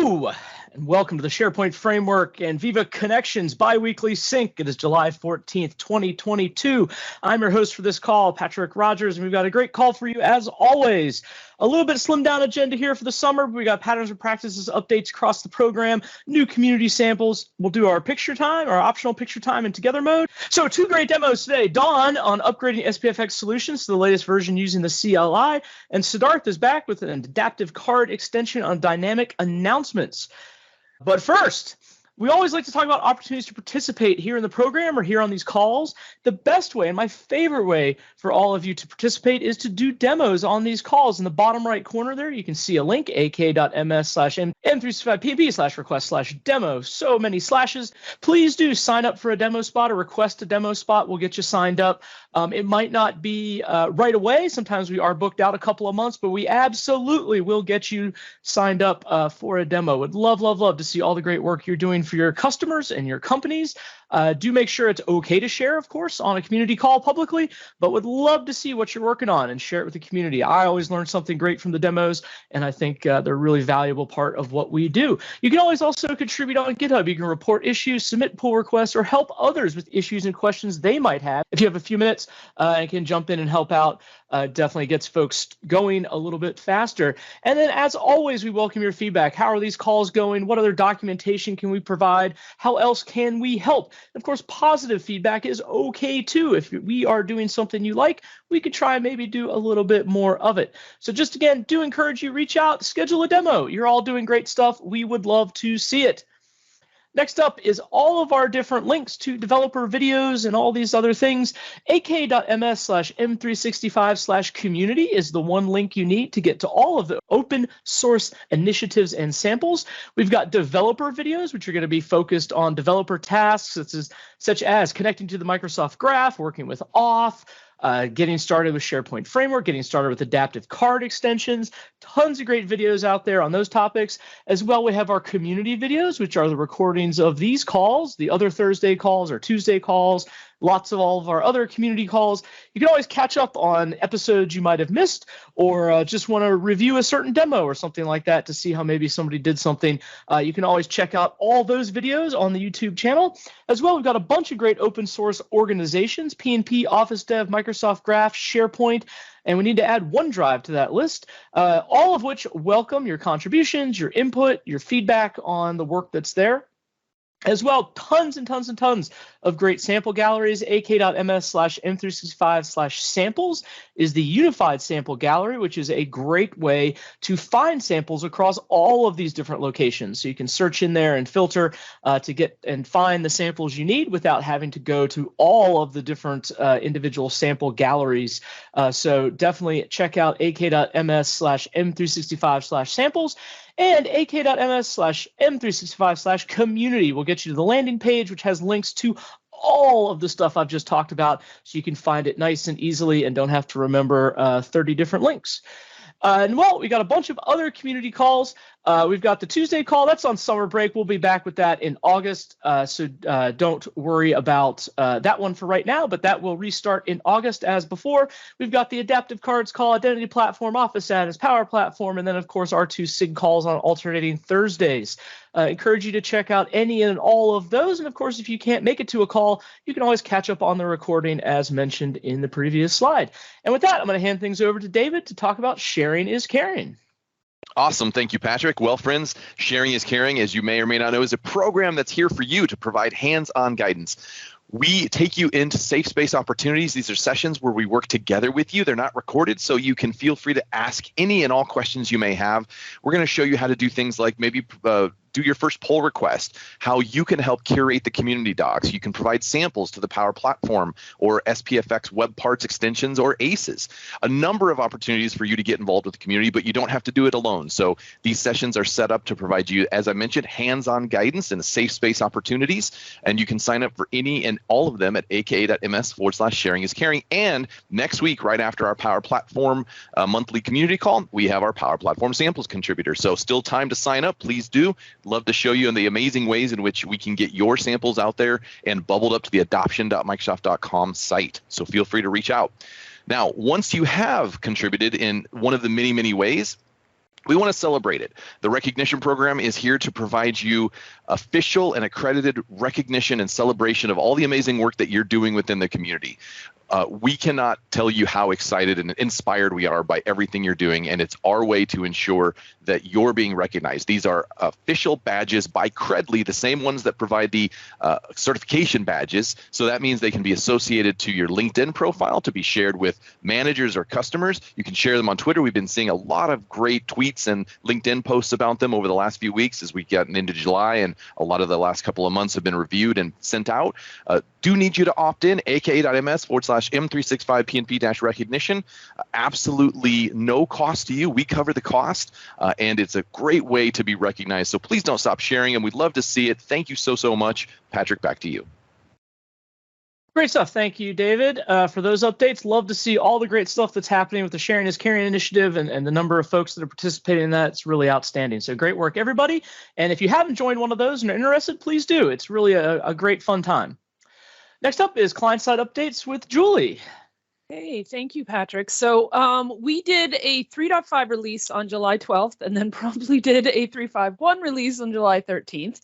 Hello, and welcome to the SharePoint Framework and Viva Connections bi-weekly sync. It is July 14th, 2022. I'm your host for this call, Patrick Rodgers, and we've got a great call for you as always. A little bit slimmed down agenda here for the summer. We got patterns and practices updates across the program, new community samples. We'll do our picture time, our optional picture time in together mode. So 2 great demos today. Dawn on upgrading SPFx solutions to the latest version using the CLI, and Siddharth is back with an adaptive card extension on dynamic announcements. But first, we always like to talk about opportunities to participate here in the program or here on these calls. The best way and my favorite way for all of you to participate is to do demos on these calls. In the bottom right corner there, you can see a link, ak.ms/m365pnp/request/demo. So many slashes. Please do sign up for a demo spot or request a demo spot. We'll get you signed up. It might not be right away. Sometimes we are booked out a couple of months, but we absolutely will get you signed up for a demo. Would love, love, love to see all the great work you're doing for your customers and your companies. Do make sure it's okay to share, of course, on a community call publicly, but would love to see what you're working on and share it with the community. I always learn something great from the demos, and I think they're a really valuable part of what we do. You can always also contribute on GitHub. You can report issues, submit pull requests, or help others with issues and questions they might have. If you have a few minutes and can jump in and help out, definitely gets folks going a little bit faster. And then, as always, we welcome your feedback. How are these calls going? What other documentation can we provide? How else can we help? Of course, positive feedback is okay too. If we are doing something you like, we could try and maybe do a little bit more of it. So just again, do encourage you, reach out, schedule a demo. You're all doing great stuff. We would love to see it. Next up is all of our different links to developer videos and all these other things. ak.ms/m365/community is the one link you need to get to all of the open source initiatives and samples. We've got developer videos, which are going to be focused on developer tasks, such as connecting to the Microsoft Graph, working with auth, getting started with SharePoint Framework, getting started with adaptive card extensions. Tons of great videos out there on those topics. As well, we have our community videos, which are the recordings of these calls, the other Thursday calls or Tuesday calls, lots of all of our other community calls. You can always catch up on episodes you might have missed, or just want to review a certain demo or something like that to see how maybe somebody did something. You can always check out all those videos on the YouTube channel. As well, we've got a bunch of great open source organizations, PnP, Office Dev, Microsoft Graph, SharePoint, and we need to add OneDrive to that list, all of which welcome your contributions, your input, your feedback on the work that's there. As well, tons and tons and tons of great sample galleries. ak.ms/m365/samples is the unified sample gallery, which is a great way to find samples across all of these different locations. So you can search in there and filter to get and find the samples you need without having to go to all of the different individual sample galleries. So definitely check out ak.ms/m365/samples. And ak.ms/m365/community will get you to the landing page, which has links to all of the stuff I've just talked about, so you can find it nice and easily and don't have to remember 30 different links. And well, we got a bunch of other community calls. We've got the Tuesday call. That's on summer break. We'll be back with that in August. So don't worry about that one for right now, but that will restart in August as before. We've got the adaptive cards call, identity platform, office status, power platform, and then, of course, our 2 SIG calls on alternating Thursdays. Encourage you to check out any and all of those. And, of course, if you can't make it to a call, you can always catch up on the recording as mentioned in the previous slide. And with that, I'm going to hand things over to David to talk about Sharing is Caring. Awesome. Thank you, Patrick. Well, friends, Sharing is Caring, as you may or may not know, is a program that's here for you to provide hands-on guidance. We take you into safe space opportunities. These are sessions where we work together with you. They're not recorded, so you can feel free to ask any and all questions you may have. We're going to show you how to do things like maybe do your first pull request, how you can help curate the community docs. You can provide samples to the Power Platform or SPFX web parts extensions or ACEs. A number of opportunities for you to get involved with the community, but you don't have to do it alone. So these sessions are set up to provide you, as I mentioned, hands-on guidance and safe space opportunities. And you can sign up for any and all of them at aka.ms/sharing is caring. And next week, right after our Power Platform monthly community call, we have our Power Platform samples contributor. So still time to sign up. Please do. Love to show you in the amazing ways in which we can get your samples out there and bubbled up to the adoption.microsoft.com site. So feel free to reach out. Now, once you have contributed in one of the many, many ways, We want to celebrate it. The recognition program is here to provide you official and accredited recognition and celebration of all the amazing work that you're doing within the community. We cannot tell you how excited and inspired we are by everything you're doing, and it's our way to ensure that you're being recognized. These are official badges by Credly, the same ones that provide the certification badges. So that means they can be associated to your LinkedIn profile to be shared with managers or customers. You can share them on Twitter. We've been seeing a lot of great tweets and LinkedIn posts about them over the last few weeks as we get into July, and a lot of the last couple of months have been reviewed and sent out. Do need you to opt in, aka.ms/M365 PnP-recognition. Absolutely no cost to you. We cover the cost, and it's a great way to be recognized. So please don't stop sharing, and we'd love to see it. Thank you so much. Patrick, back to you. Great stuff. Thank you, David, for those updates. Love to see all the great stuff that's happening with the Sharing is Caring initiative and the number of folks that are participating in that. It's really outstanding. So great work, everybody. And if you haven't joined one of those and are interested, please do. It's really a great fun time. Next up is client-side updates with Julie. Hey, thank you, Patrick. So we did a 3.5 release on July 12th and then promptly did a 3.5.1 release on July 13th.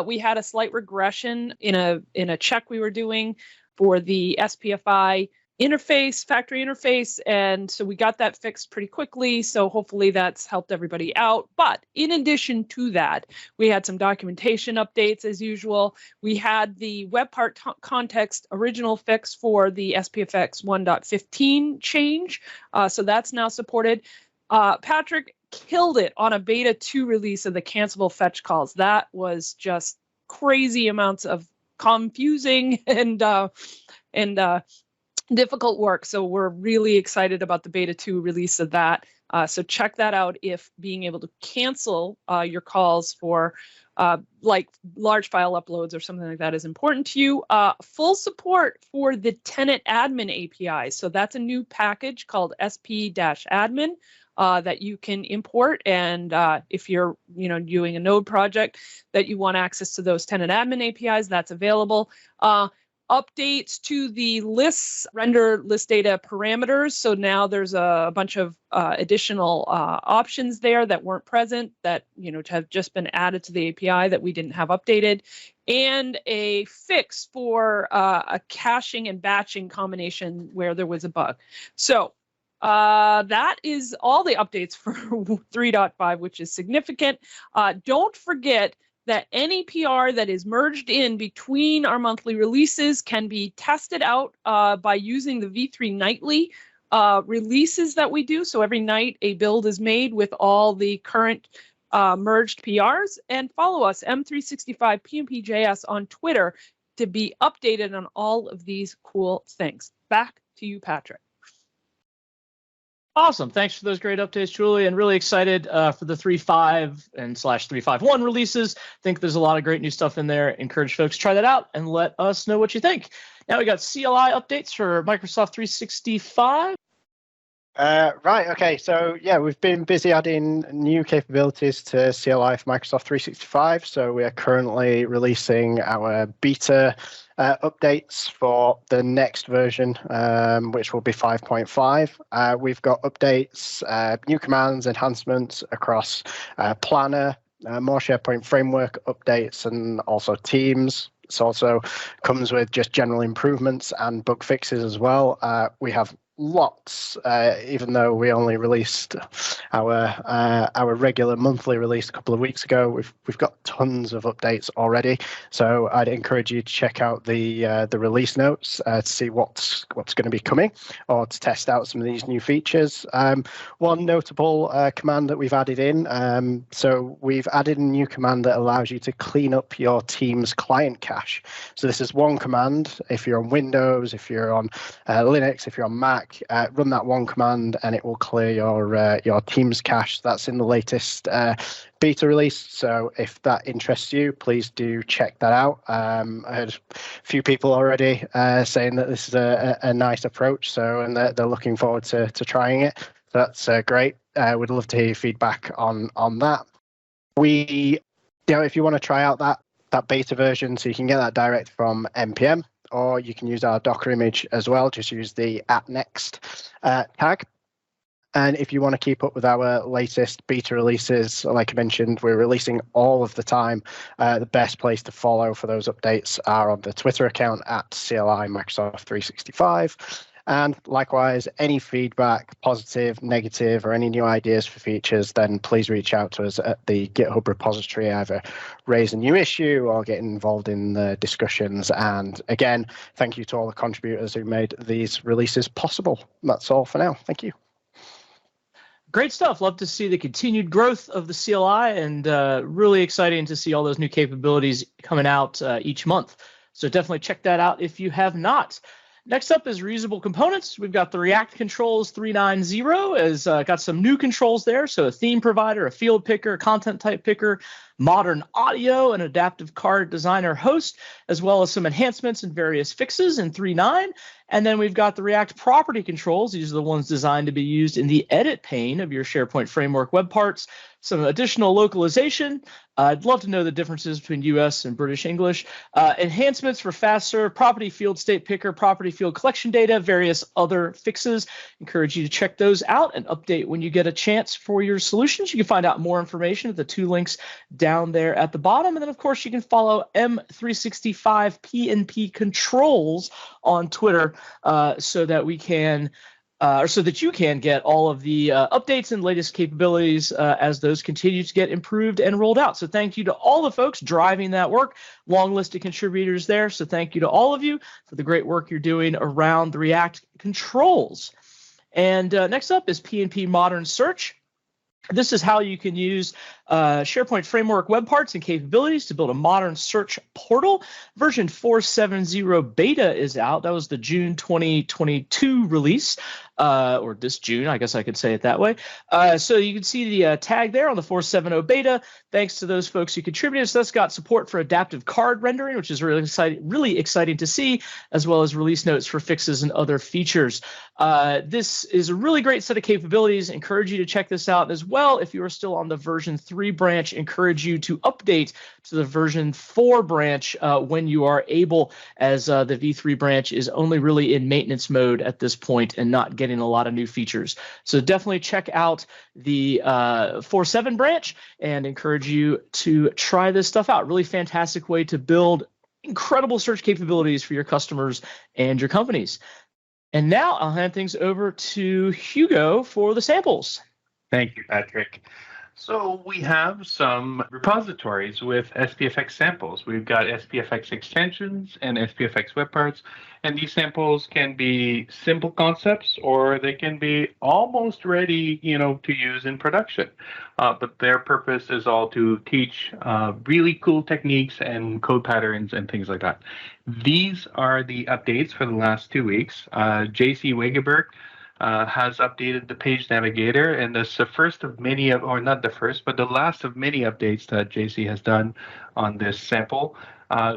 We had a slight regression in a check we were doing for the SPFI interface, factory interface, and so we got that fixed pretty quickly, so hopefully that's helped everybody out. But in addition to that, we had some documentation updates as usual. We had the web part context original fix for the SPFx 1.15 change, so that's now supported. Patrick killed it on a beta 2 release of the cancelable fetch calls. That was just crazy amounts of confusing and difficult work. So we're really excited about the beta 2 release of that. So check that out if being able to cancel your calls for like large file uploads or something like that is important to you. Full support for the tenant admin API. So that's a new package called sp-admin that you can import. And if you're doing a node project that you want access to those tenant admin APIs, that's available. Updates to the lists, render list data parameters. So now there's a bunch of additional options there that weren't present that have just been added to the API that we didn't have updated, and a fix for a caching and batching combination where there was a bug. So that is all the updates for 3.5, which is significant. Don't forget that any PR that is merged in between our monthly releases can be tested out by using the V3 nightly releases that we do. So every night a build is made with all the current merged PRs. And follow us, M365 PnPjs on Twitter, to be updated on all of these cool things. Back to you, Patrick. Awesome. Thanks for those great updates, Julie, and really excited for the 3.5 and /3.5.1 releases. I think there's a lot of great new stuff in there. Encourage folks to try that out and let us know what you think. Now we got CLI updates for Microsoft 365. Right, okay, so yeah, we've been busy adding new capabilities to CLI for Microsoft 365. So we are currently releasing our beta updates for the next version, which will be 5.5. We've got updates, new commands, enhancements across Planner, more SharePoint framework updates, and also Teams. It also comes with just general improvements and bug fixes as well. We have lots, even though we only released our regular monthly release a couple of weeks ago. We've got tons of updates already, so I'd encourage you to check out the release notes to see what's going to be coming, or to test out some of these new features. One notable command that we've added in, so we've added a new command that allows you to clean up your Teams client cache. So this is one command. If you're on Windows, if you're on Linux, if you're on Mac, run that one command and it will clear your Teams cache. That's in the latest beta release. So if that interests you, please do check that out. I heard a few people already saying that this is a nice approach, and they're looking forward to trying it. So that's great. We'd love to hear your feedback on that. If you want to try out that beta version, so you can get that direct from NPM, or you can use our Docker image as well. Just use the @next tag. And if you want to keep up with our latest beta releases, like I mentioned, we're releasing all of the time. The best place to follow for those updates are on the Twitter account at CLI Microsoft 365. And likewise, any feedback, positive, negative, or any new ideas for features, then please reach out to us at the GitHub repository, either raise a new issue or get involved in the discussions. And again, thank you to all the contributors who made these releases possible. That's all for now. Thank you. Great stuff. Love to see the continued growth of the CLI, and really exciting to see all those new capabilities coming out each month. So definitely check that out if you have not. Next up is reusable components. We've got the React Controls 3.9.0 has got some new controls there. So a theme provider, a field picker, a content type picker, modern audio, an adaptive card designer host, as well as some enhancements and various fixes in 3.9. And then we've got the React property controls. These are the ones designed to be used in the edit pane of your SharePoint framework web parts. Some additional localization. I'd love to know the differences between US and British English. Enhancements for fast serve, property field state picker, property field collection data, various other fixes. Encourage you to check those out and update when you get a chance for your solutions. You can find out more information at the 2 links down there at the bottom. And then, of course, you can follow M365 PnP Controls on Twitter so that we can so that you can get all of the updates and latest capabilities as those continue to get improved and rolled out. So thank you to all the folks driving that work. Long list of contributors there. So thank you to all of you for the great work you're doing around the React controls. And next up is PnP Modern Search. This is how you can use SharePoint Framework web parts and capabilities to build a modern search portal. Version 4.7.0 beta is out. That was the June 2022 release, or this June, I guess I could say it that way. So you can see the tag there on the 4.7.0 beta. Thanks to those folks who contributed. So that's got support for adaptive card rendering, which is really exciting to see, as well as release notes for fixes and other features. This is a really great set of capabilities. Encourage you to check this out as well. If you are still on the version 3 branch, encourage you to update to the version 4 branch when you are able, as the V3 branch is only really in maintenance mode at this point and not getting a lot of new features. So definitely check out the 4.7 branch and encourage you to try this stuff out. Really fantastic way to build incredible search capabilities for your customers and your companies. And now I'll hand things over to Hugo for the samples. Thank you, Patrick. So we have some repositories with SPFx samples. We've got SPFx extensions and SPFx web parts, and these samples can be simple concepts or they can be almost ready, to use in production. But their purpose is all to teach really cool techniques and code patterns and things like that. These are the updates for the last 2 weeks. JC Wegeberg has updated the page navigator, and that's the first of many, or not the first, but the last of many updates that JC has done on this sample.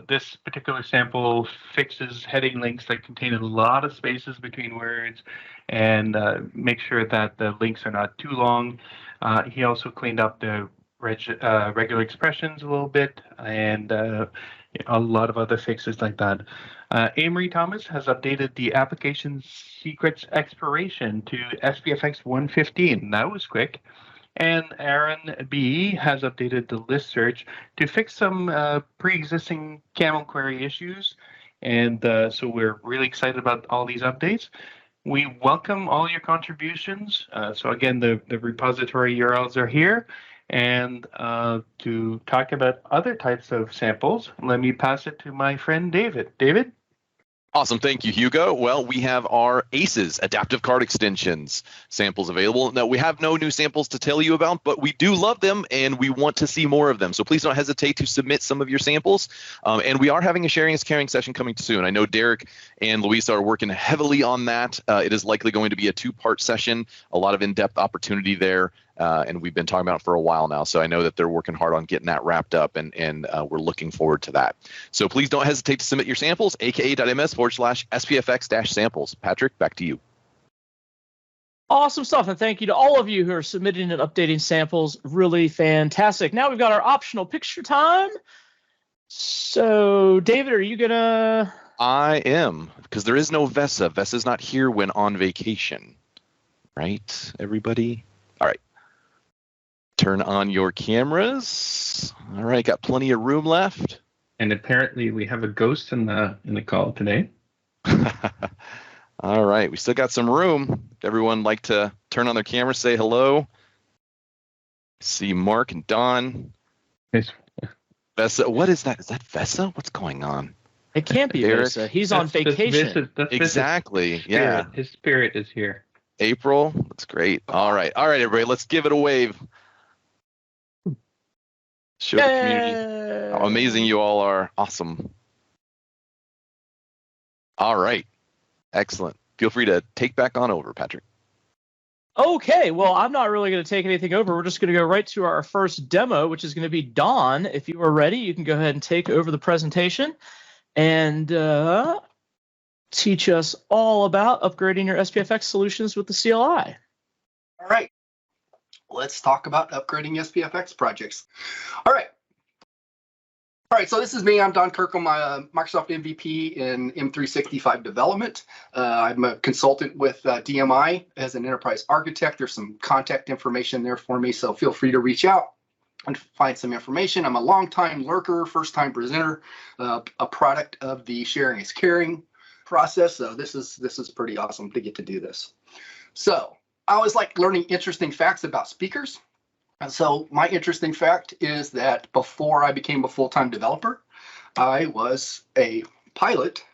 This particular sample fixes heading links that contain a lot of spaces between words and make sure that the links are not too long. He also cleaned up the regular expressions a little bit and a lot of other fixes like that. Amory Thomas has updated the application secrets expiration to SPFx 1.15. That was quick. And Aaron B. has updated the list search to fix some pre-existing camel query issues. And so we're really excited about all these updates. We welcome all your contributions. So again, the repository URLs are here. And to talk about other types of samples, let me pass it to my friend David. David? Awesome. Thank you, Hugo. Well, we have our ACEs, Adaptive Card Extensions, samples available. Now, we have no new samples to tell you about, but we do love them and we want to see more of them. So please don't hesitate to submit some of your samples. And we are having a Sharing is Caring session coming soon. I know Derek and Luisa are working heavily on that. It is likely going to be a 2-part session, a lot of in-depth opportunity there. And we've been talking about it for a while now. So I know that they're working hard on getting that wrapped up, and we're looking forward to that. So please don't hesitate to submit your samples, aka.ms/SPFX-samples. Patrick, back to you. Awesome stuff. And thank you to all of you who are submitting and updating samples. Really fantastic. Now we've got our optional picture time. So David, are you gonna? I am, because there is no Vesa. Vesa's not here when on vacation. Right, everybody? All right. Turn on your cameras. All right, got plenty of room left. And apparently we have a ghost in the call today. All right, we still got some room. Everyone like to turn on their camera, say hello. See Mark and Don. Yes. Vesa, what is that? Is that Vesa? What's going on? It can't be Eric? Vesa. He's on vacation. Exactly. Yeah. His spirit is here. April, looks great. All right, everybody, let's give it a wave. Show the community how amazing you all are. Awesome. All right, excellent. Feel free to take back on over, Patrick. Okay, well, I'm not really going to take anything over. We're just going to go right to our first demo, which is going to be Don. If you are ready, you can go ahead and take over the presentation and teach us all about upgrading your SPFX solutions with the CLI. All right, let's talk about upgrading SPFX projects. All right, so this is me. I'm Don Kirkham. I'm a Microsoft MVP in M365 development. I'm a consultant with DMI as an enterprise architect. There's some contact information there for me, so feel free to reach out and find some information. I'm a longtime lurker, first-time presenter, a product of the sharing is caring process. So this is pretty awesome to get to do this. So I always like learning interesting facts about speakers. And so my interesting fact is that before I became a full-time developer, I was a pilot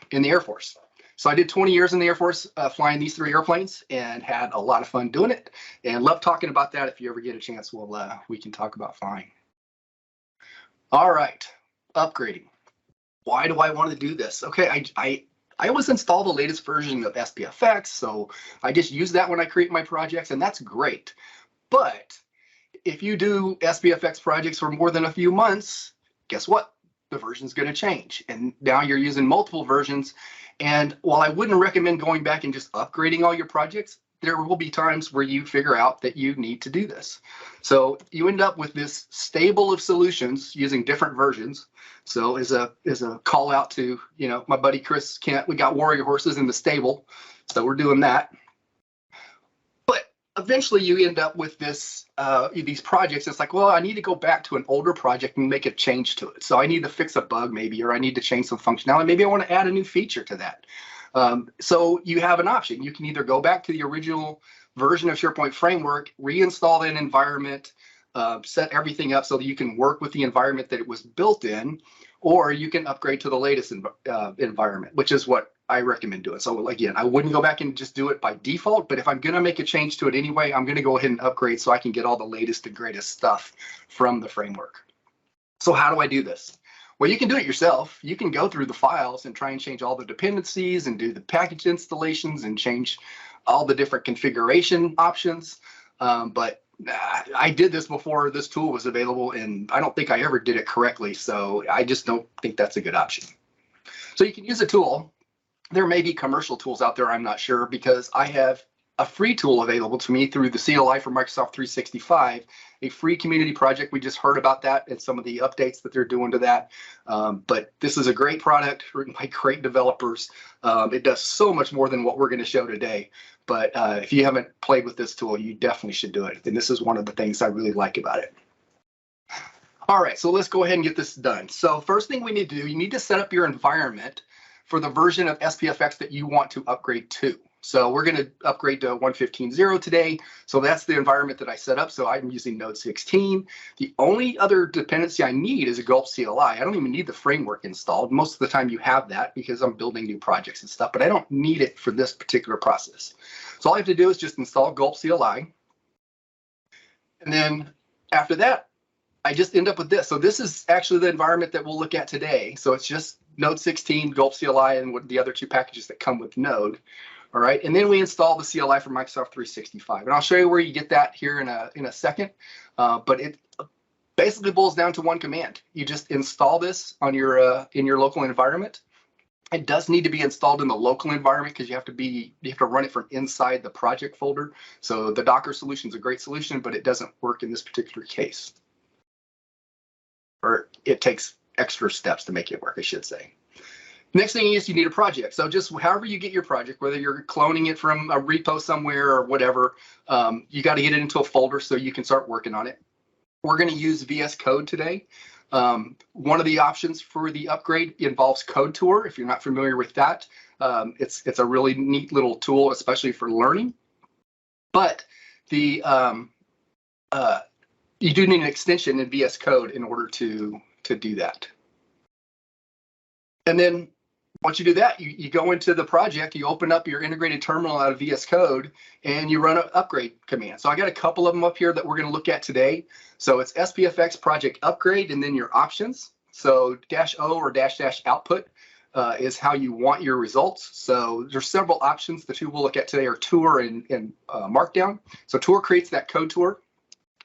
in the Air Force. So I did 20 years in the Air Force flying these 3 airplanes and had a lot of fun doing it and love talking about that. If you ever get a chance, we can talk about flying. All right, upgrading. Why do I want to do this? Okay, I always install the latest version of SPFX, so I just use that when I create my projects, and that's great. But if you do SPFX projects for more than a few months, guess what? The version's going to change, and now you're using multiple versions. And while I wouldn't recommend going back and just upgrading all your projects, there will be times where you figure out that you need to do this. So you end up with this stable of solutions using different versions. So as a call out to, my buddy Chris Kent, we got warrior horses in the stable, so we're doing that. But eventually you end up with these projects. It's like, well, I need to go back to an older project and make a change to it. So I need to fix a bug maybe, or I need to change some functionality. Maybe I want to add a new feature to that. So you have an option. You can either go back to the original version of SharePoint Framework, reinstall that environment, set everything up so that you can work with the environment that it was built in, or you can upgrade to the latest environment, which is what I recommend doing. So again, I wouldn't go back and just do it by default, but if I'm going to make a change to it anyway, I'm going to go ahead and upgrade so I can get all the latest and greatest stuff from the framework. So how do I do this? Well, you can do it yourself. You can go through the files and try and change all the dependencies and do the package installations and change all the different configuration options. But I did this before this tool was available, and I don't think I ever did it correctly. So I just don't think that's a good option. So you can use a tool. There may be commercial tools out there, I'm not sure, because I have a free tool available to me through the CLI for Microsoft 365, a free community project. We just heard about that and some of the updates that they're doing to that. But this is a great product written by great developers. It does so much more than what we're going to show today. But if you haven't played with this tool, you definitely should do it. And this is one of the things I really like about it. All right, so let's go ahead and get this done. So first thing we need to do, you need to set up your environment for the version of SPFX that you want to upgrade to. So we're going to upgrade to 1.15.0 today. So that's the environment that I set up. So I'm using Node 16. The only other dependency I need is a gulp CLI. I don't even need the framework installed. Most of the time you have that because I'm building new projects and stuff, but I don't need it for this particular process. So all I have to do is just install gulp CLI. And then after that, I just end up with this. So this is actually the environment that we'll look at today. So it's just Node 16, gulp CLI, and the other 2 packages that come with Node. All right, and then we install the CLI for Microsoft 365, and I'll show you where you get that here in a second. But it basically boils down to one command. You just install this on your in your local environment. It does need to be installed in the local environment because you have to run it from inside the project folder. So the Docker solution is a great solution, but it doesn't work in this particular case, or it takes extra steps to make it work, I should say. Next thing is you need a project. So just however you get your project, whether you're cloning it from a repo somewhere or whatever, you got to get it into a folder so you can start working on it. We're going to use VS Code today. One of the options for the upgrade involves Code Tour. If you're not familiar with that, it's a really neat little tool, especially for learning. But the you do need an extension in VS Code in order to do that. And then once you do that, you go into the project, you open up your integrated terminal out of VS Code, and you run an upgrade command. So I got a couple of them up here that we're going to look at today. So it's SPFx project upgrade, and then your options. So -o or -- output is how you want your results. So there's several options. The two we'll look at today are tour and markdown. So tour creates that code tour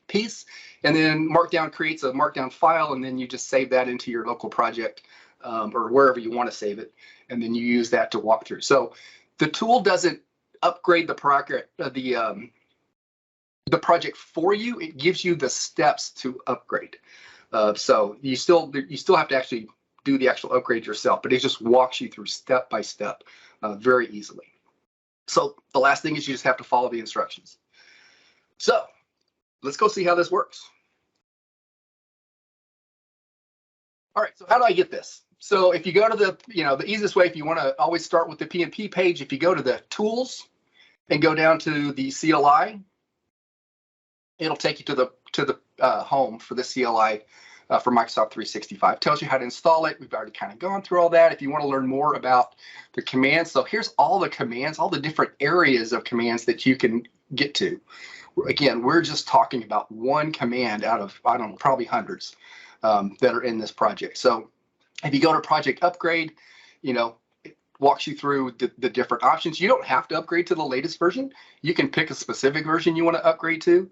piece, and then markdown creates a markdown file, and then you just save that into your local project. Or wherever you want to save it, and then you use that to walk through. So the tool doesn't upgrade the project for you; it gives you the steps to upgrade. So you still have to actually do the actual upgrade yourself, but it just walks you through step by step very easily. So the last thing is you just have to follow the instructions. So let's go see how this works. All right, so how do I get this? So if you go to the easiest way, if you want to always start with the PnP page, if you go to the tools and go down to the CLI, it'll take you to the home for the CLI for Microsoft 365. Tells you how to install it. We've already kind of gone through all that. If you want to learn more about the commands, so here's all the commands, all the different areas of commands that you can get to. Again, we're just talking about one command out of, I don't know, probably hundreds that are in this project. So if you go to project upgrade, it walks you through the different options. You don't have to upgrade to the latest version. You can pick a specific version you want to upgrade to.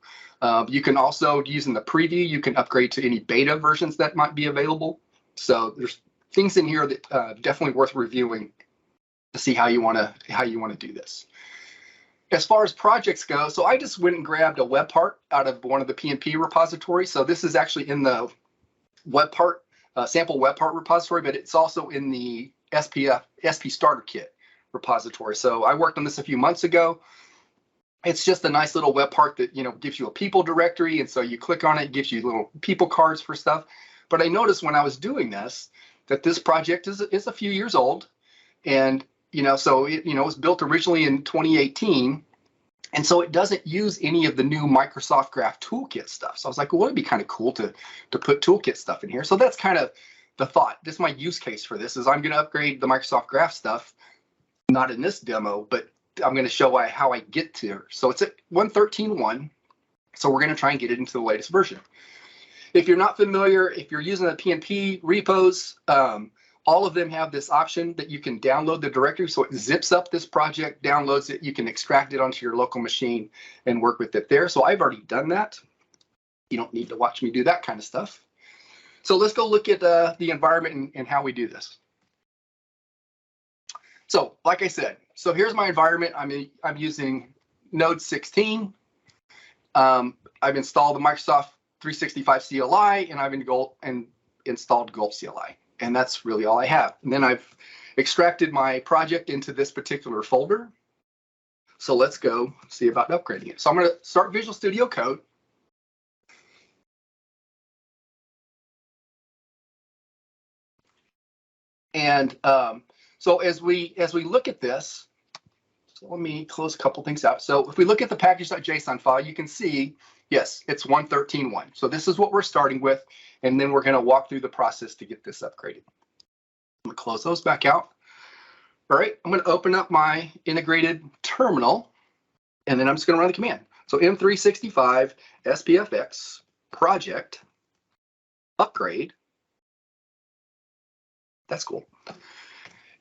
You can also, using the preview, you can upgrade to any beta versions that might be available. So there's things in here that definitely worth reviewing to see how you want to do this. As far as projects go, so I just went and grabbed a web part out of one of the PnP repositories. So this is actually in the web part. Sample web part repository, but it's also in the SP starter kit repository. So I worked on this a few months ago. It's just a nice little web part that gives you a people directory, and so you click on it, it gives you little people cards for stuff. But I noticed when I was doing this that this project is a few years old, and so it was built originally in 2018. And so it doesn't use any of the new Microsoft Graph Toolkit stuff. So I was like, well, it'd be kind of cool to put Toolkit stuff in here. So that's kind of the thought. This is my use case for this, is I'm going to upgrade the Microsoft Graph stuff, not in this demo, but I'm going to show how I get to. So it's at 1.13.1. So we're going to try and get it into the latest version. If you're not familiar, if you're using the PnP repos, all of them have this option that you can download the directory. So it zips up this project, downloads it. You can extract it onto your local machine and work with it there. So I've already done that. You don't need to watch me do that kind of stuff. So let's go look at the environment and how we do this. So like I said, so here's my environment. I'm using Node 16. I've installed the Microsoft 365 CLI, and I've installed Gulp CLI. And that's really all I have. And then I've extracted my project into this particular folder. So let's go see about upgrading it. So I'm going to start Visual Studio Code. And so as we look at this, so let me close a couple things out. So if we look at the package.json file, you can see, yes, it's 1.13.1. So this is what we're starting with. And then we're going to walk through the process to get this upgraded. I'm going to close those back out. All right, I'm going to open up my integrated terminal, and then I'm just going to run the command. So M365 SPFx project upgrade. That's cool.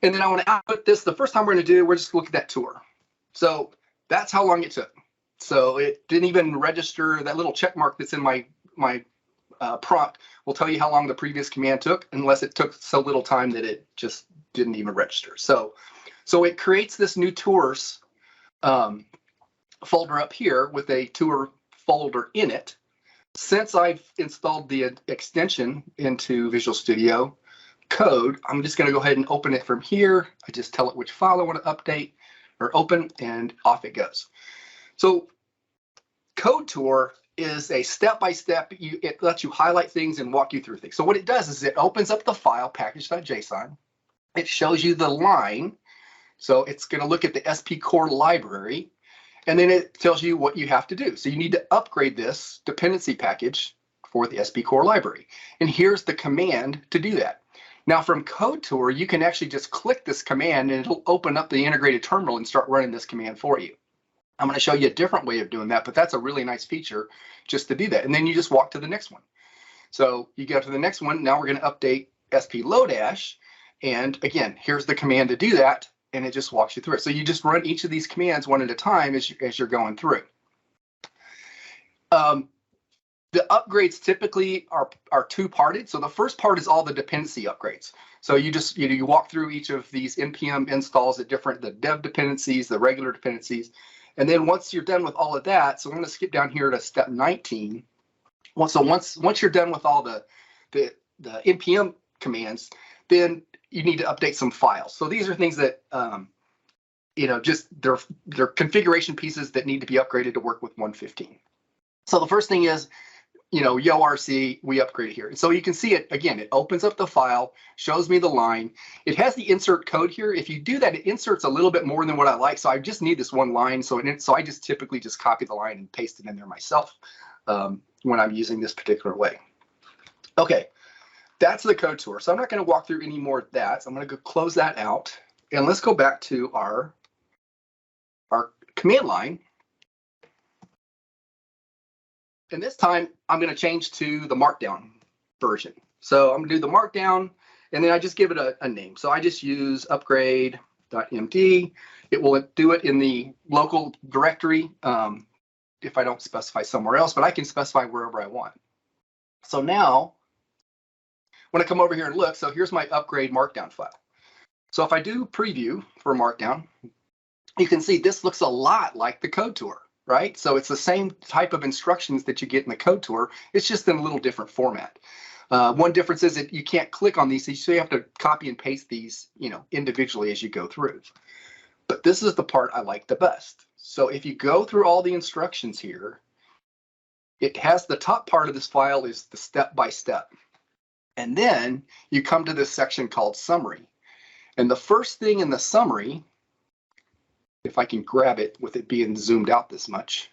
And then I want to output this. The first time we're going to do, we're just going to look at that tour. So that's how long it took. So it didn't even register. That little check mark that's in my prompt will tell you how long the previous command took, unless it took so little time that it just didn't even register. So it creates this new tours folder up here with a tour folder in it. Since I've installed the extension into Visual Studio, code, I'm just going to go ahead and open it from here. I just tell it which file I want to update or open, and off it goes. So Code Tour is a step-by-step. It lets you highlight things and walk you through things. So what it does is it opens up the file package.json. It shows you the line. So it's going to look at the SP core library, and then it tells you what you have to do. So you need to upgrade this dependency package for the SP core library. And here's the command to do that. Now from Code Tour, you can actually just click this command and it'll open up the integrated terminal and start running this command for you. I'm going to show you a different way of doing that, but that's a really nice feature just to do that. And then you just walk to the next one. So you go to the next one. Now we're going to update SP Lodash. And again, here's the command to do that. And it just walks you through it. So you just run each of these commands one at a time as you're going through. The upgrades typically are two-parted. So the first part is all the dependency upgrades. So you walk through each of these npm installs at the dev dependencies, the regular dependencies. And then once you're done with all of that, so I'm going to skip down here to step 19. So once you're done with all the npm commands, then you need to update some files. So these are things that just they're configuration pieces that need to be upgraded to work with 1.15. So the first thing is, YoRC, we upgraded here. And so you can see it, again, it opens up the file, shows me the line. It has the insert code here. If you do that, it inserts a little bit more than what I like. So I just need this one line. So I just typically just copy the line and paste it in there myself when I'm using this particular way. Okay, that's the Code Tour. So I'm not going to walk through any more of that. So I'm going to go close that out. And let's go back to our command line. And this time I'm going to change to the Markdown version. So I'm going to do the Markdown, and then I just give it a name. So I just use upgrade.md. It will do it in the local directory if I don't specify somewhere else, but I can specify wherever I want. So now when I come over here and look, so here's my upgrade Markdown file. So if I do preview for Markdown, you can see this looks a lot like the Code Tour. Right? So it's the same type of instructions that you get in the Code Tour. It's just in a little different format. One difference is that you can't click on these, so you have to copy and paste these, individually as you go through. But this is the part I like the best. So if you go through all the instructions here, it has the top part of this file is the step-by-step. And then you come to this section called Summary. And the first thing in the summary, if I can grab it with it being zoomed out this much,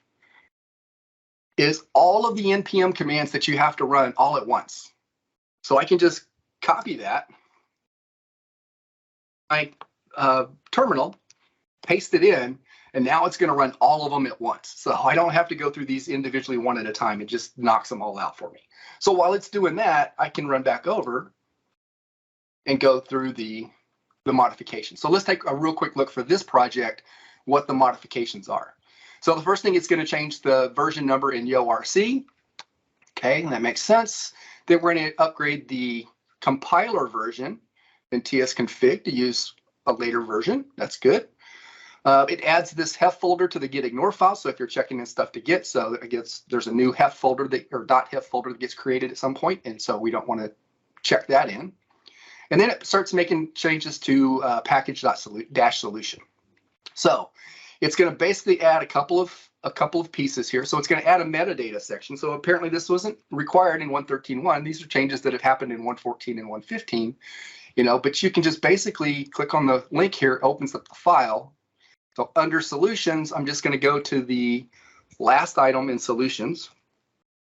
is all of the npm commands that you have to run all at once. So I can just copy that, my terminal, paste it in, and now it's going to run all of them at once. So I don't have to go through these individually one at a time. It just knocks them all out for me. So while it's doing that, I can run back over and go through the modifications. So let's take a real quick look for this project, what the modifications are. So the first thing, it's going to change the version number in YoRC. Okay, and that makes sense. Then we're going to upgrade the compiler version in tsconfig to use a later version. That's good. It adds this hef folder to the git ignore file. So if you're checking in stuff to git, so there's a new hef folder or .hef folder that gets created at some point, and so we don't want to check that in. And then it starts making changes to package.solution. So it's going to basically add a couple of pieces here. So it's going to add a metadata section. So apparently this wasn't required in 1.13.1. These are changes that have happened in 1.14 and 1.15. But you can just basically click on the link here. It opens up the file. So under solutions, I'm just going to go to the last item in solutions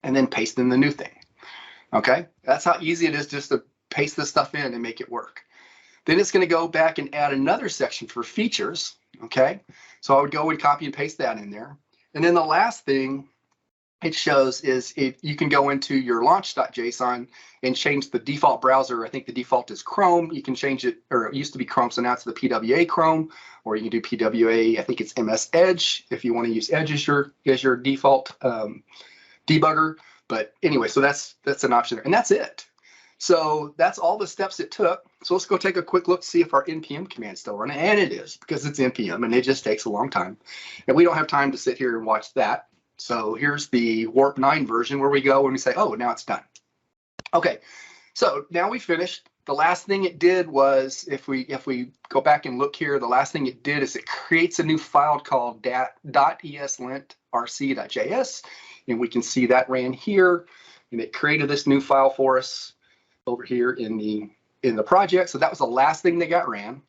and then paste in the new thing. Okay, that's how easy it is just to paste this stuff in and make it work. Then it's going to go back and add another section for features. Okay, so I would go and copy and paste that in there. And then the last thing it shows is you can go into your launch.json and change the default browser. I think the default is Chrome. You can change it, or it used to be Chrome, so now it's the PWA Chrome, or you can do PWA, I think it's MS Edge if you want to use Edge as your default debugger. But anyway, so that's an option there, and that's it. So that's all the steps it took. So let's go take a quick look to see if our npm command's still running, and it is, because it's npm and it just takes a long time. And we don't have time to sit here and watch that. So here's the Warp 9 version where we go and we say, oh, now it's done. Okay, so now we finished the last thing it did was, if we go back and look here, the last thing it did is it creates a new file called .eslint.rc.js, and we can see that ran here, and it created this new file for us over here in the project. So that was the last thing that got ran.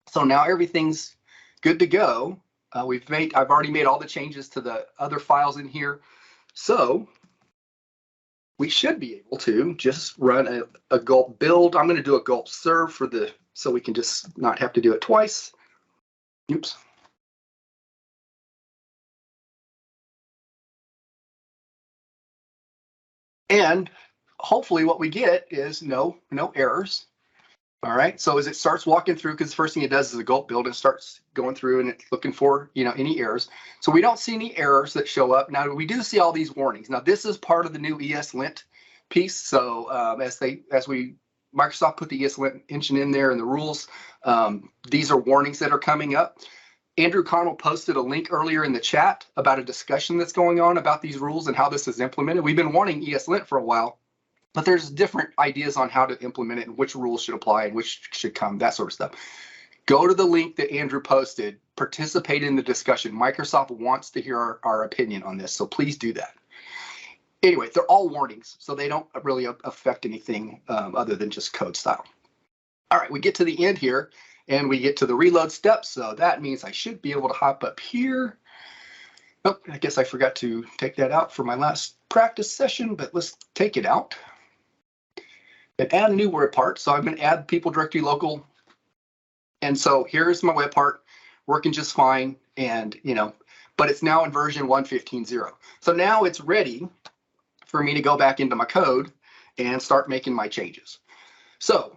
So now everything's good to go. I've already made all the changes to the other files in here. So we should be able to just run a gulp build. I'm going to do a gulp serve so we can just not have to do it twice. Oops. And hopefully what we get is no errors. All right, so as it starts walking through, because the first thing it does is a gulp build, and starts going through and it's looking for any errors. So we don't see any errors that show up. Now we do see all these warnings. Now this is part of the new ESLint piece. So Microsoft put the ESLint engine in there and the rules, these are warnings that are coming up. Andrew Connell posted a link earlier in the chat about a discussion that's going on about these rules and how this is implemented. We've been wanting ESLint for a while, but there's different ideas on how to implement it and which rules should apply and which should come, that sort of stuff. Go to the link that Andrew posted, participate in the discussion. Microsoft wants to hear our opinion on this, so please do that. Anyway, they're all warnings, so they don't really affect anything other than just code style. All right, we get to the end here, and we get to the reload steps, so that means I should be able to hop up here. Oh, I guess I forgot to take that out for my last practice session, but let's take it out. And add a new web part. So I'm going to add people directory local. And so here's my web part working just fine. And, but it's now in version 1.15.0. So now it's ready for me to go back into my code and start making my changes. So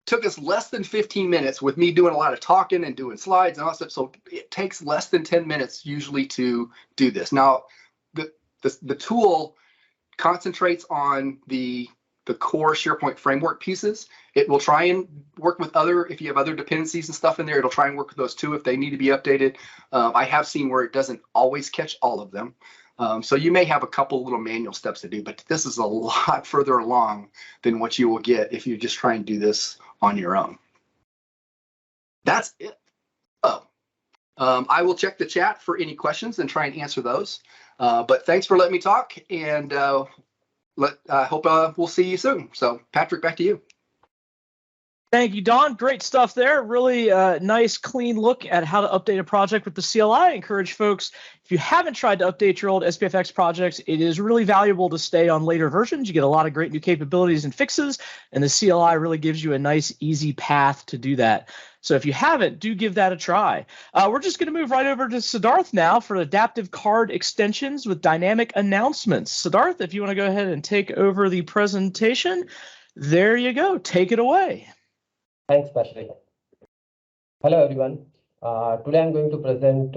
took us less than 15 minutes with me doing a lot of talking and doing slides and all that stuff. So it takes less than 10 minutes usually to do this. Now, the tool concentrates on the core SharePoint framework pieces. It will try and work with if you have other dependencies and stuff in there, it'll try and work with those too if they need to be updated. I have seen where it doesn't always catch all of them. So you may have a couple little manual steps to do, but this is a lot further along than what you will get if you just try and do this on your own. That's it. I will check the chat for any questions and try and answer those. But thanks for letting me talk, and I hope we'll see you soon. So Patrick, back to you. Thank you, Don. Great stuff there. Really nice, clean look at how to update a project with the CLI. I encourage folks, if you haven't tried to update your old SPFX projects, it is really valuable to stay on later versions. You get a lot of great new capabilities and fixes, and the CLI really gives you a nice, easy path to do that. So if you haven't, do give that a try. We're just going to move right over to Siddharth now for adaptive card extensions with dynamic announcements. Siddharth, if you want to go ahead and take over the presentation, there you go. Take it away. Thanks, Patrick. Hello, everyone. Today I'm going to present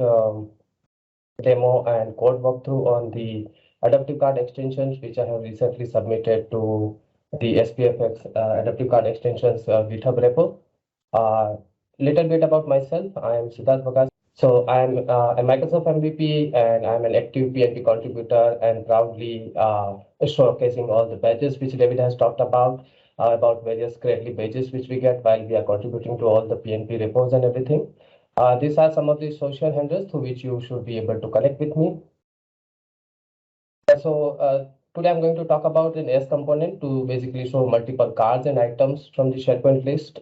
demo and code walkthrough on the adaptive card extensions, which I have recently submitted to the SPFx adaptive card extensions GitHub repo. Little bit about myself. I am Siddharth Vagas. So I'm a Microsoft MVP, and I'm an active PnP contributor and proudly showcasing all the badges which David has talked about various greatly badges which we get while we are contributing to all the PnP repos and everything. These are some of the social handles through which you should be able to connect with me. So today I'm going to talk about an S component to basically show multiple cards and items from the SharePoint list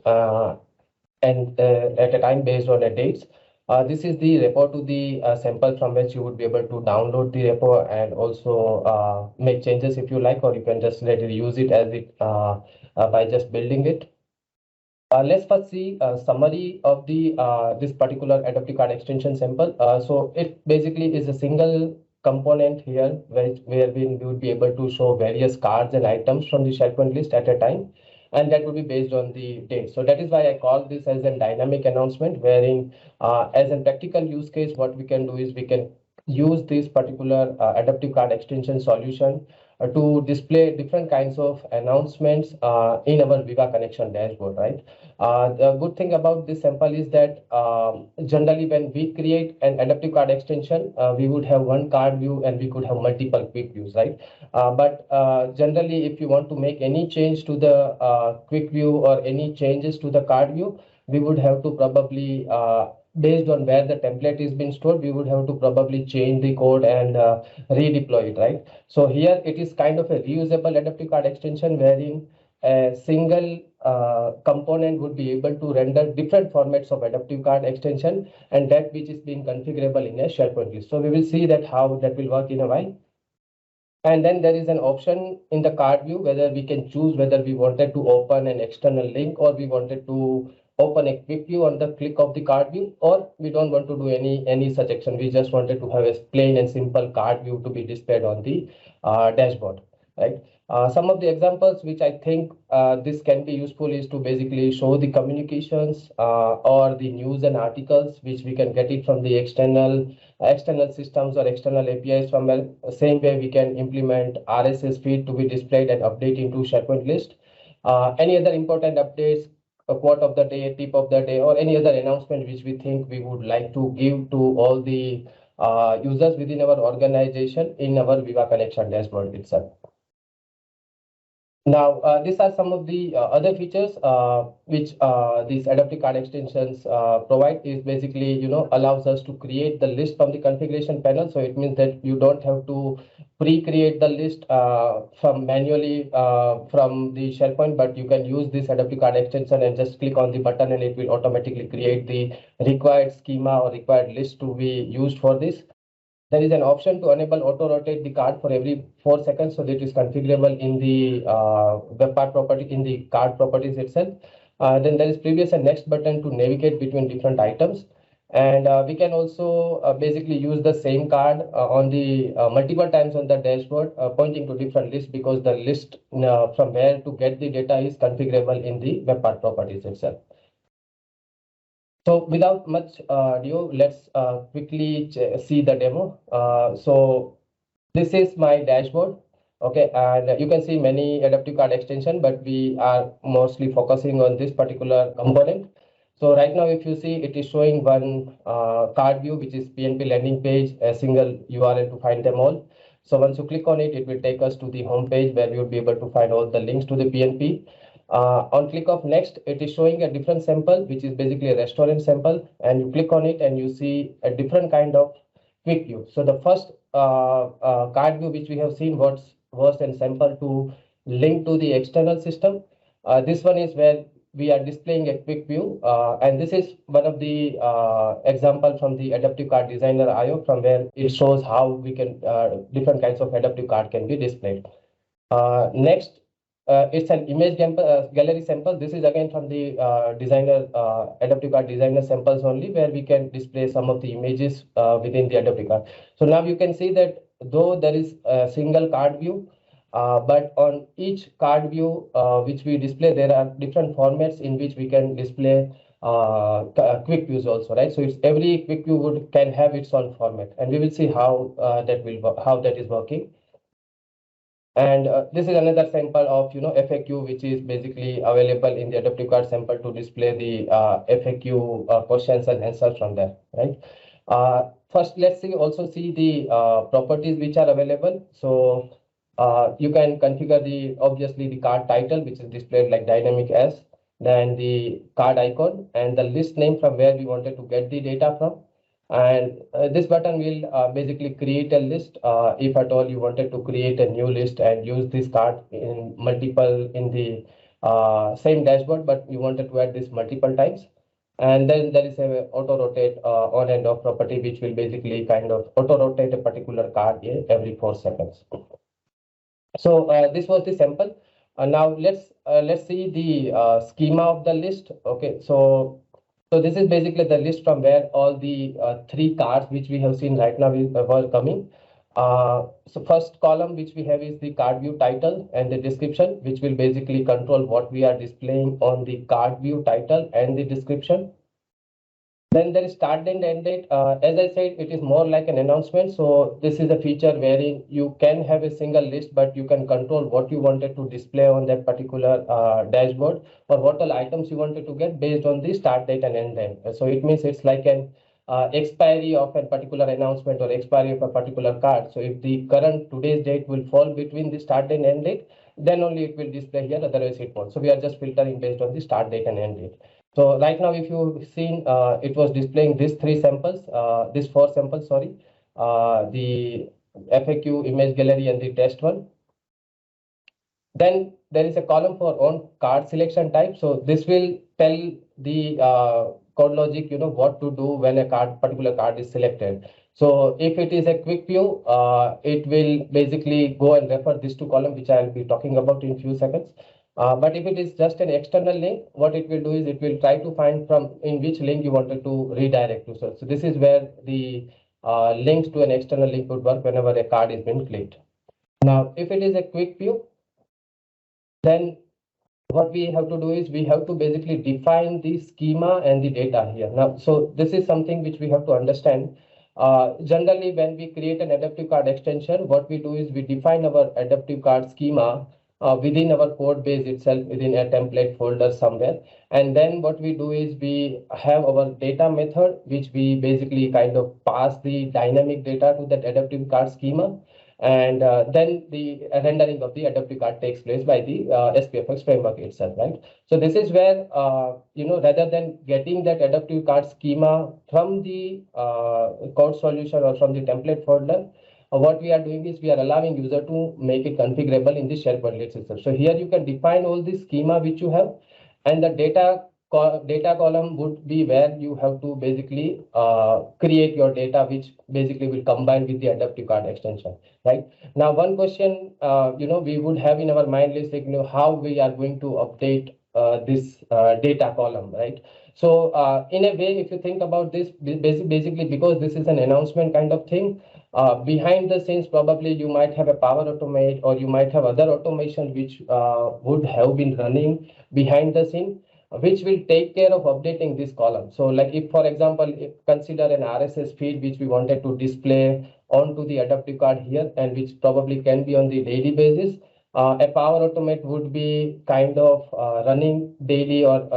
and at a time based on the dates. This is the repo to the sample from which you would be able to download the repo and also make changes if you like, or you can just let it use it as it by just building it. Let's first see a summary of the this particular adaptive card extension sample. So it basically is a single component here where we would be able to show various cards and items from the SharePoint list at a time, and that will be based on the date. So that is why I call this as a dynamic announcement, wherein as a practical use case, what we can do is we can use this particular adaptive card extension solution to display different kinds of announcements in our Viva Connection dashboard, right? The good thing about this sample is that generally when we create an adaptive card extension, we would have one card view and we could have multiple quick views, right? But generally, if you want to make any change to the quick view or any changes to the card view, we would have to probably based on where the template is being stored, we would have to probably change the code and redeploy it, right? So here it is kind of a reusable adaptive card extension wherein a single component would be able to render different formats of adaptive card extension, and that which is being configurable in a SharePoint list. So we will see that how that will work in a while. And then there is an option in the card view whether we can choose whether we wanted to open an external link or we wanted to open a quick view on the click of the card view, or we don't want to do any such action. We just wanted to have a plain and simple card view to be displayed on the dashboard, right? Some of the examples which I think this can be useful is to basically show the communications or the news and articles which we can get it from the external systems or external APIs. From the same way we can implement RSS feed to be displayed and update into SharePoint list. Any other important updates, a quote of the day, tip of the day, or any other announcement which we think we would like to give to all the users within our organization in our Viva Connection dashboard itself. Now, these are some of the other features which these adaptive card extensions provide. Is basically, allows us to create the list from the configuration panel. So it means that you don't have to pre-create the list from manually from the SharePoint, but you can use this adaptive card extension and just click on the button and it will automatically create the required schema or required list to be used for this. There is an option to enable auto-rotate the card for every 4 seconds, so that it is configurable in the web part property in the card properties itself. Then there is previous and next button to navigate between different items. And we can also basically use the same card on the multiple times on the dashboard, pointing to different lists, because the list from where to get the data is configurable in the web part properties itself. So without much ado, let's quickly see the demo. So this is my dashboard. Okay, and you can see many adaptive card extension, but we are mostly focusing on this particular component. So right now, if you see, it is showing one card view, which is PnP landing page, a single URL to find them all. So once you click on it, it will take us to the home page where you will be able to find all the links to the PnP. On click of next, it is showing a different sample, which is basically a restaurant sample, and you click on it and you see a different kind of quick view. So the first card view which we have seen was an sample to link to the external system. This one is where we are displaying a quick view, and this is one of the example from the adaptive card designer IO, from where it shows how we can different kinds of adaptive card can be displayed. Next, it's an image gallery sample. This is again from the designer adaptive card designer samples only, where we can display some of the images within the adaptive card. So now you can see that though there is a single card view, but on each card view which we display, there are different formats in which we can display quick views also, right? So it's every quick view can have its own format, and we will see how that is working. And this is another sample of FAQ, which is basically available in the adaptive card sample to display the FAQ questions and answers from there, right? First, let's also see the properties which are available. So you can configure obviously the card title, which is displayed like dynamic as, then the card icon and the list name from where we wanted to get the data from. And this button will basically create a list if at all you wanted to create a new list and use this card in the same dashboard, but you wanted to add this multiple times. And then there is a auto rotate on and off property, which will basically kind of auto rotate a particular card every 4 seconds. So this was the sample. Now let's see the schema of the list. Okay, so this is basically the list from where all the 3 cards which we have seen right now were coming. So first column which we have is the card view title and the description, which will basically control what we are displaying on the card view title and the description. Then there is start date and end date. As I said, it is more like an announcement. So this is a feature wherein you can have a single list, but you can control what you wanted to display on that particular dashboard, or what all items you wanted to get based on the start date and end date. So it means it's like an expiry of a particular announcement or expiry of a particular card. So if the current today's date will fall between the start date and end date, then only it will display here, otherwise it won't. So we are just filtering based on the start date and end date. So right now, if you've seen, it was displaying these four samples, sorry, the FAQ, image gallery, and the test one. Then there is a column for on card selection type. So this will tell the code logic, what to do when a particular card is selected. So if it is a quick view, it will basically go and refer these two columns, which I'll be talking about in few seconds. But if it is just an external link, what it will do is it will try to find from in which link you wanted to redirect to. So this is where the links to an external link would work whenever a card is being clicked. Now, if it is a quick view, then what we have to do is we have to basically define the schema and the data here. Now, so this is something which we have to understand. Generally, when we create an adaptive card extension, what we do is we define our adaptive card schema within our code base itself, within a template folder somewhere. And then what we do is we have our data method, which we basically kind of pass the dynamic data to that adaptive card schema. And then the rendering of the adaptive card takes place by the SPFx framework itself, right? So this is where, rather than getting that adaptive card schema from the code solution or from the template folder, what we are doing is we are allowing user to make it configurable in the SharePoint list itself. So here you can define all the schema which you have, and the data column would be where you have to basically create your data, which basically will combine with the adaptive card extension, right? Now, one question we would have in our mind is like, how we are going to update this data column, right? So in a way, if you think about this, basically because this is an announcement kind of thing, behind the scenes, probably you might have a Power Automate, or you might have other automation which would have been running behind the scene, which will take care of updating this column. So like if, for example, consider an RSS feed which we wanted to display onto the adaptive card here, and which probably can be on the daily basis, a Power Automate would be kind of running daily or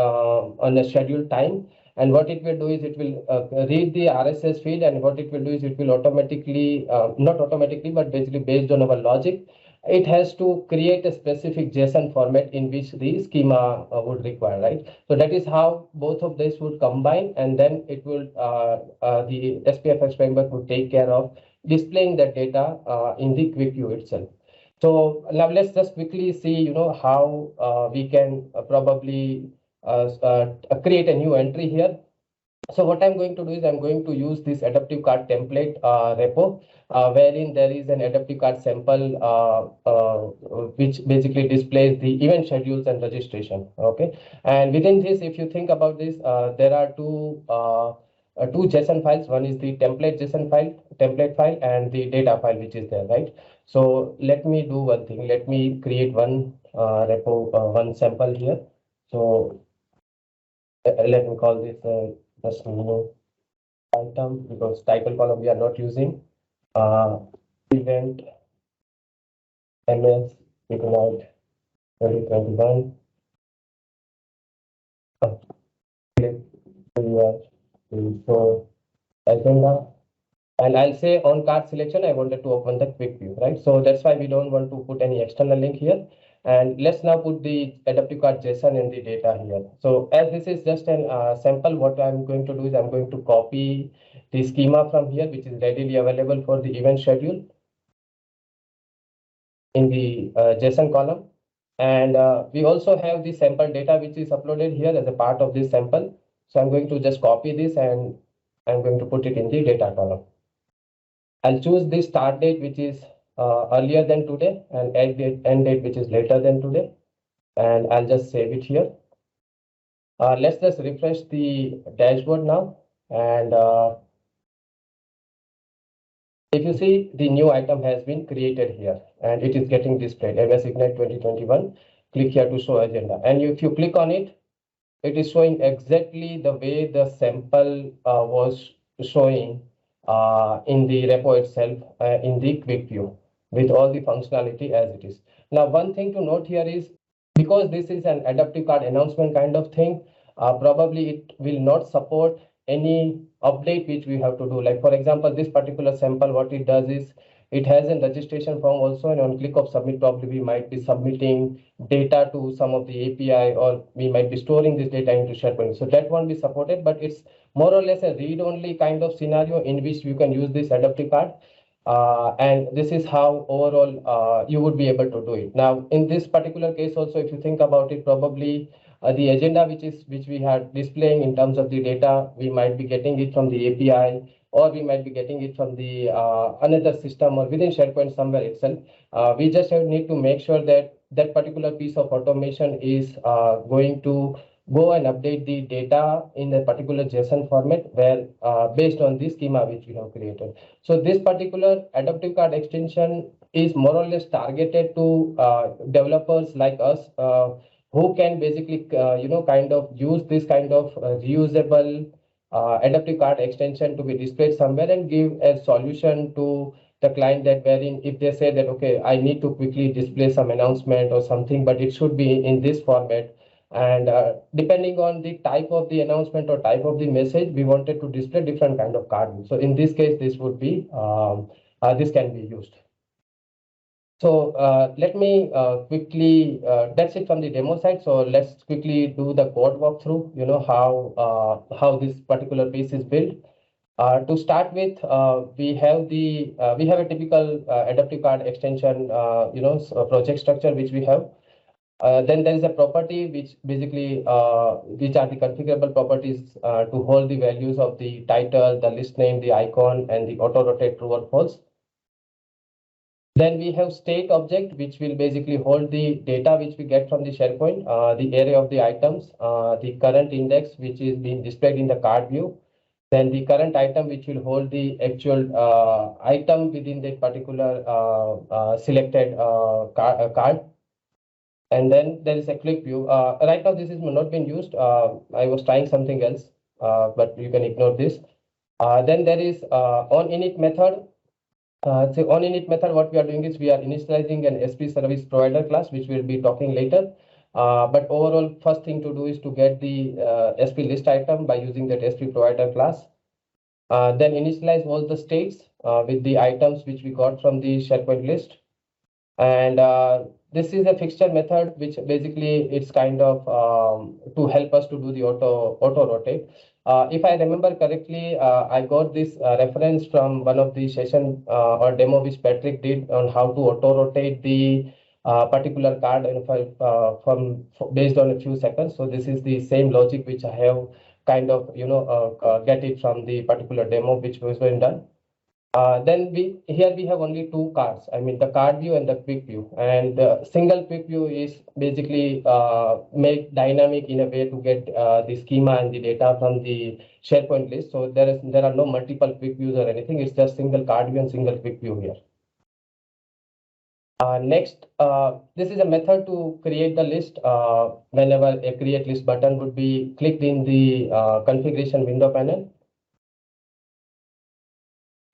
on a scheduled time. And what it will do is it will read the RSS feed, and what it will do is it will automatically, not automatically, but basically based on our logic, it has to create a specific JSON format in which the schema would require, right? So that is how both of this would combine, and then it will the SPFx framework would take care of displaying that data in the quick view itself. So now let's just quickly see, how we can probably create a new entry here. So what I'm going to do is I'm going to use this adaptive card template repo, wherein there is an adaptive card sample which basically displays the event schedules and registration. Okay, and within this, if you think about this, there are two JSON files. One is the template file, and the data file which is there, right? So let me do one thing. Let me create one repo, one sample here. So let me call this just new item, because title column we are not using. Event MS Ignite 2021. So agenda, and I'll say on card selection, I wanted to open the quick view, right? So that's why we don't want to put any external link here. And let's now put the adaptive card JSON in the data here. So as this is just an sample, what I'm going to do is I'm going to copy the schema from here, which is readily available for the event schedule in the JSON column. And we also have the sample data, which is uploaded here as a part of this sample. So I'm going to just copy this, and I'm going to put it in the data column. I'll choose the start date, which is earlier than today, and end date, which is later than today. And I'll just save it here. Let's just refresh the dashboard now. And if you see, the new item has been created here, and it is getting displayed, MS Ignite 2021. Click here to show agenda. And if you click on it, it is showing exactly the way the sample was showing in the repo itself in the quick view with all the functionality as it is. Now, one thing to note here is because this is an adaptive card announcement kind of thing, probably it will not support any update which we have to do. Like, for example, this particular sample, what it does is it has a registration form also, and on click of submit, probably we might be submitting data to some of the API, or we might be storing this data into SharePoint. So that won't be supported, but it's more or less a read-only kind of scenario in which you can use this adaptive card. And this is how overall you would be able to do it. Now, in this particular case also, if you think about it, probably the agenda which we are displaying in terms of the data, we might be getting it from the API, or we might be getting it from the another system or within SharePoint somewhere itself. We just need to make sure that that particular piece of automation is going to go and update the data in a particular JSON format where based on the schema which we have created. So this particular adaptive card extension is more or less targeted to developers like us who can basically kind of use this kind of reusable adaptive card extension to be displayed somewhere and give a solution to the client, that wherein if they say that, okay, I need to quickly display some announcement or something, but it should be in this format. And depending on the type of the announcement or type of the message, we wanted to display different kind of card. So in this case, this would be, this can be used. So let me quickly, that's it from the demo side. So let's quickly do the code walkthrough, how this particular piece is built. To start with, we have a typical adaptive card extension, project structure which we have. Then there is a property which basically which are the configurable properties to hold the values of the title, the list name, the icon, and the auto rotate true or false. Then we have state object, which will basically hold the data which we get from the SharePoint, the array of the items, the current index which is being displayed in the card view, then the current item which will hold the actual item within that particular selected card. And then there is a click view. Right now, this is not being used. I was trying something else, but you can ignore this. Then there is on init method. So on init method, what we are doing is we are initializing an SP service provider class, which we'll be talking later. But overall, first thing to do is to get the SP list item by using that SP provider class. Then initialize all the states with the items which we got from the SharePoint list. And this is a fixture method, which basically it's kind of to help us to do the auto rotate. If I remember correctly, I got this reference from one of the session or demo which Patrick did on how to auto rotate the particular card from based on a few seconds. So this is the same logic which I have kind of get it from the particular demo which was being done. Then here we have only two cards. I mean the card view and the quick view. And the single quick view is basically made dynamic in a way to get the schema and the data from the SharePoint list. So there are no multiple quick views or anything. It's just single card view and single quick view here. Next, this is a method to create the list. Whenever a create list button would be clicked in the configuration window panel.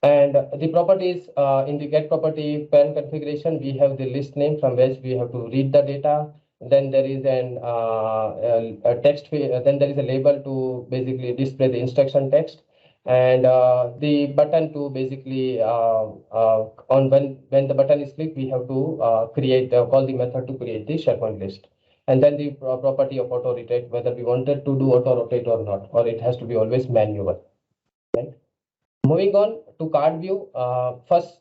And the properties in the get property parent configuration, we have the list name from which we have to read the data. Then there is a text. Then there is a label to basically display the instruction text, and the button to basically on when the button is clicked, we have to call the method to create the SharePoint list. And then the property of auto rotate, whether we wanted to do auto rotate or not, or it has to be always manual. Right? Moving on to card view, first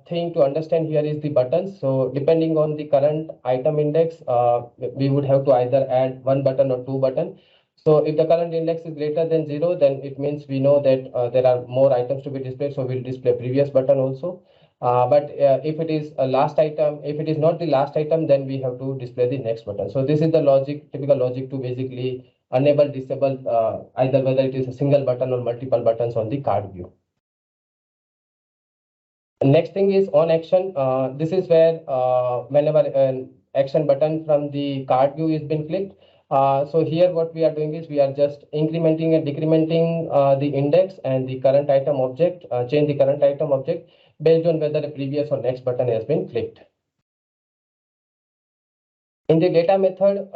thing to understand here is the buttons. So depending on the current item index, we would have to either add one button or two buttons. So if the current index is greater than 0, then it means we know that there are more items to be displayed. So we'll display previous button also. But if it is a last item, if it is not the last item, then we have to display the next button. So this is the logic, typical logic to basically enable, disable either whether it is a single button or multiple buttons on the card view. Next thing is on action. This is where whenever an action button from the card view is been clicked, So here what we are doing is we are just incrementing and decrementing the index and the current item object, change the current item object based on whether the previous or next button has been clicked. In the data method,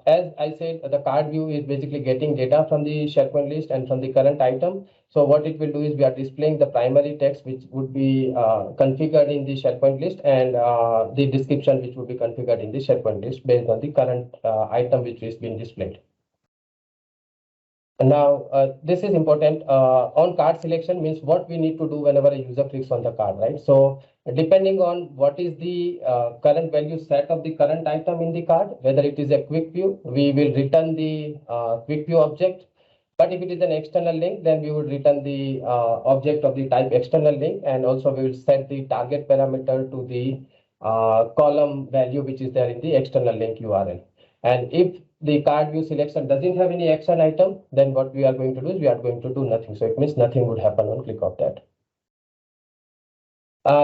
as I said, the card view is basically getting data from the SharePoint list and from the current item. So what it will do is we are displaying the primary text which would be configured in the SharePoint list and the description which would be configured in the SharePoint list based on the current item which is being displayed. Now, this is important. On card selection means what we need to do whenever a user clicks on the card, right? So depending on what is the current value set of the current item in the card, whether it is a quick view, we will return the quick view object. But if it is an external link, then we would return the object of the type external link, and also we will set the target parameter to the column value which is there in the external link URL. And if the card view selection doesn't have any action item, then what we are going to do is we are going to do nothing. So it means nothing would happen on click of that.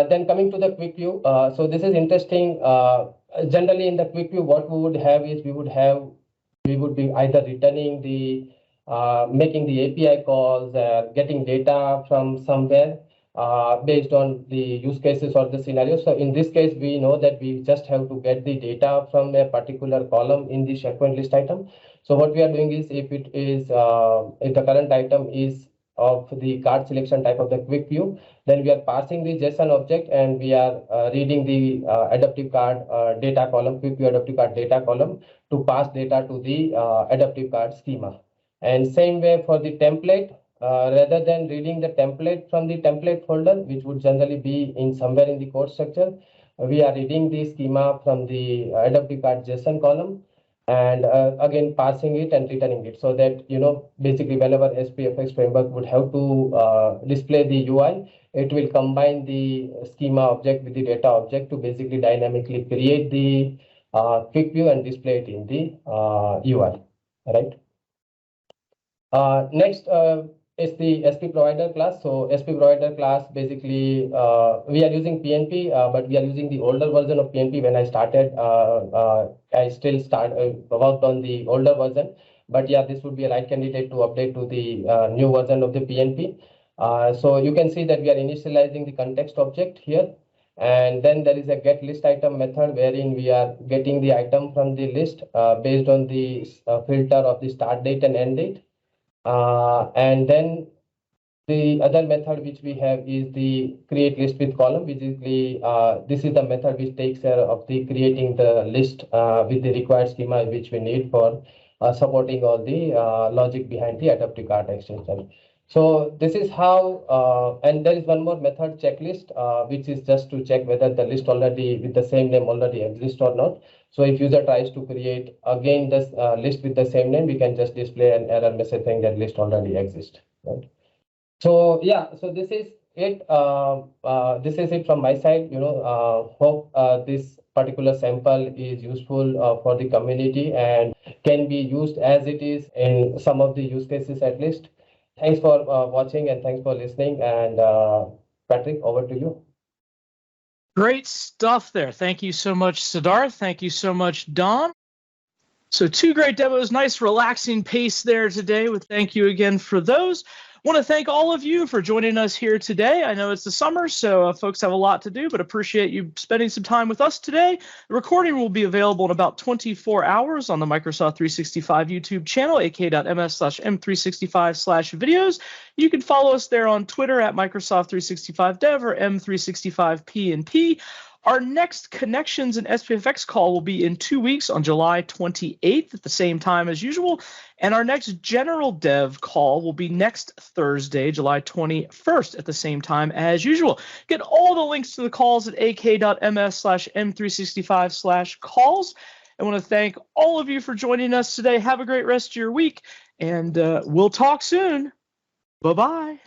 Then coming to the quick view, so this is interesting. Generally in the quick view, what we would have is we would be either returning the making the API calls, getting data from somewhere based on the use cases or the scenario. So in this case, we know that we just have to get the data from a particular column in the SharePoint list item. So what we are doing is if it is if the current item is of the card selection type of the quick view, then we are passing the JSON object and we are reading the adaptive card data column, quick view adaptive card data column to pass data to the adaptive card schema. And same way for the template, rather than reading the template from the template folder, which would generally be in somewhere in the code structure, we are reading the schema from the adaptive card JSON column and again passing it and returning it, so that basically whenever SPFx framework would have to display the UI, it will combine the schema object with the data object to basically dynamically create the quick view and display it in the UI, right? Next is the SP provider class. So SP provider class, basically we are using PnP, but we are using the older version of PnP. When I started, I still worked on the older version, but yeah, this would be a right candidate to update to the new version of the PnP. So you can see that we are initializing the context object here. And then there is a get list item method wherein we are getting the item from the list based on the filter of the start date and end date. And then the other method which we have is the create list with column. Basically, this is the method which takes care of the creating the list with the required schema which we need for supporting all the logic behind the adaptive card extension. So this is how, and there is one more method, checklist, which is just to check whether the list already with the same name already exists or not. So if user tries to create again this list with the same name, we can just display an error message saying that list already exists. Right? So yeah, so this is it. This is it from my side. Hope this particular sample is useful for the community and can be used as it is in some of the use cases at least. Thanks for watching and thanks for listening. And Patrick, over to you. Great stuff there. Thank you so much, Siddharth. Thank you so much, Don. So 2 great demos, nice relaxing pace there today. With thank you again for those. Want to thank all of you for joining us here today. I know it's the summer, so folks have a lot to do, but appreciate you spending some time with us today. The recording will be available in about 24 hours on the Microsoft 365 YouTube channel, ak.ms/m365/videos. You can follow us there on Twitter at Microsoft 365 Dev or M365 PnP. Our next Connections and SPFx call will be in 2 weeks on July 28th at the same time as usual. And our next General Dev call will be next Thursday, July 21st at the same time as usual. Get all the links to the calls at ak.ms/m365/calls. I want to thank all of you for joining us today. Have a great rest of your week, and we'll talk soon. Bye-bye.